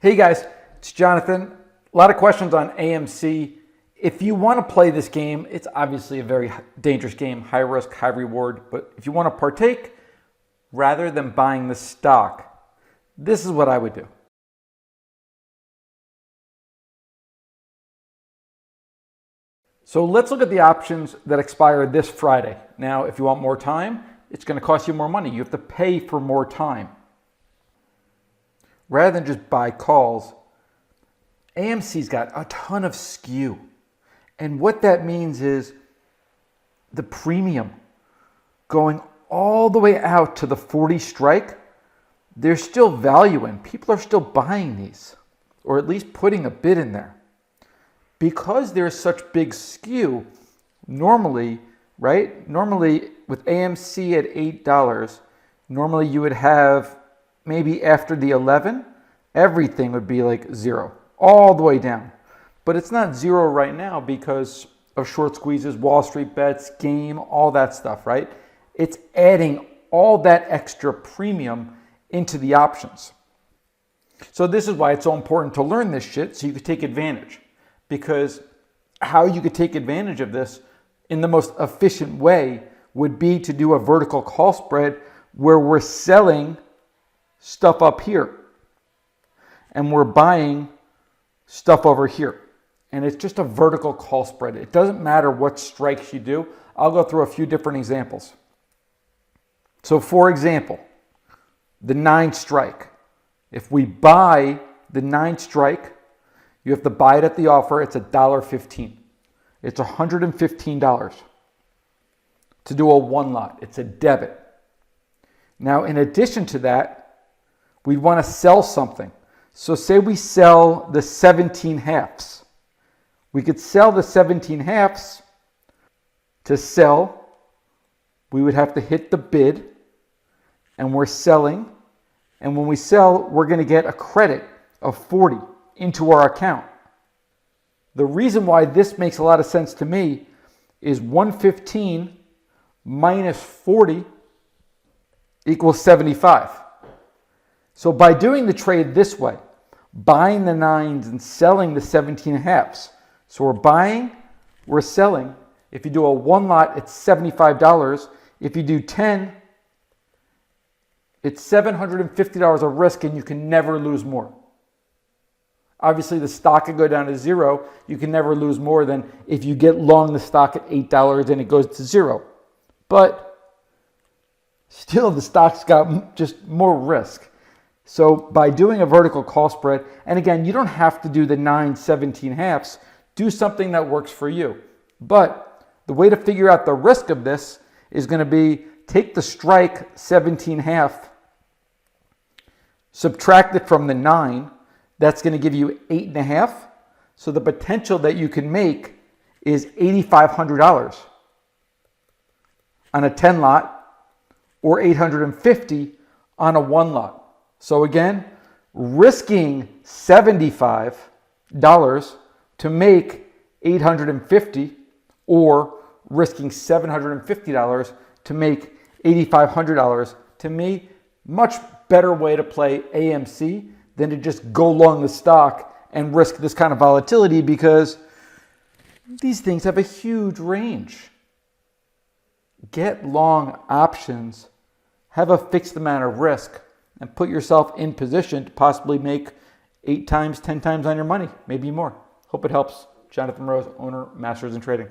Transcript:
Hey guys, it's Jonathan. A lot of questions on AMC. If you want to play this game, it's obviously a very dangerous game, high risk, high reward. But if you want to partake, rather than buying the stock, this is what I would do. So let's look at the options that expire this Friday. Now, if you want more time, it's going to cost you more money. You have to pay for more time. Rather than just buy calls, AMC's got a ton of skew. And what that means is the premium going all the way out to the 40 strike, there's still value in. People are still buying these, or at least putting a bid in there. Because there's such big skew, normally, right? Normally with AMC at $8, normally you would have maybe after the 11, everything would be like zero, all the way down. But it's not zero right now because of short squeezes, Wall Street bets, game, all that stuff, right? It's adding all that extra premium into the options. So this is why it's so important to learn this shit so you could take advantage. Because how you could take advantage of this in the most efficient way would be to do a vertical call spread where we're selling stuff up here and we're buying stuff over here. And it's just a vertical call spread. It doesn't matter what strikes you do. I'll go through a few different examples. So for example, the 9 strike. If we buy the 9 strike, you have to buy it at the offer. It's $1.15. It's $115. To do a one lot, it's a debit. Now, in addition to that, we want to sell something. So say we sell the 17 halves. We could sell the 17 halves. To sell, we would have to hit the bid, and we're selling. And when we sell, we're going to get a credit of 40 into our account. The reason why this makes a lot of sense to me is 115 minus 40 equals 75. So by doing the trade this way, buying the 9s and selling the 17 halves. So we're buying, we're selling. If you do a one lot, it's $75. If you do 10, it's $750 of risk and you can never lose more. Obviously, the stock could go down to zero. You can never lose more than if you get long the stock at $8 and it goes to zero. But still, the stock's got just more risk. So by doing a vertical call spread, and again, you don't have to do the 9, 17 halves. Do something that works for you. But the way to figure out the risk of this is going to be take the strike 17 half, subtract it from the 9. That's going to give you 8.5. So the potential that you can make is $8,500 on a 10 lot or $850 on a 1 lot. So again, risking $75 to make $850 or risking $750 to make $8,500, to me, much better way to play AMC than to just go long the stock and risk this kind of volatility, because these things have a huge range. Get long options, have a fixed amount of risk, and put yourself in position to possibly make 8 times, 10 times on your money, maybe more. Hope it helps. Jonathan Rose, owner, Masters in Trading.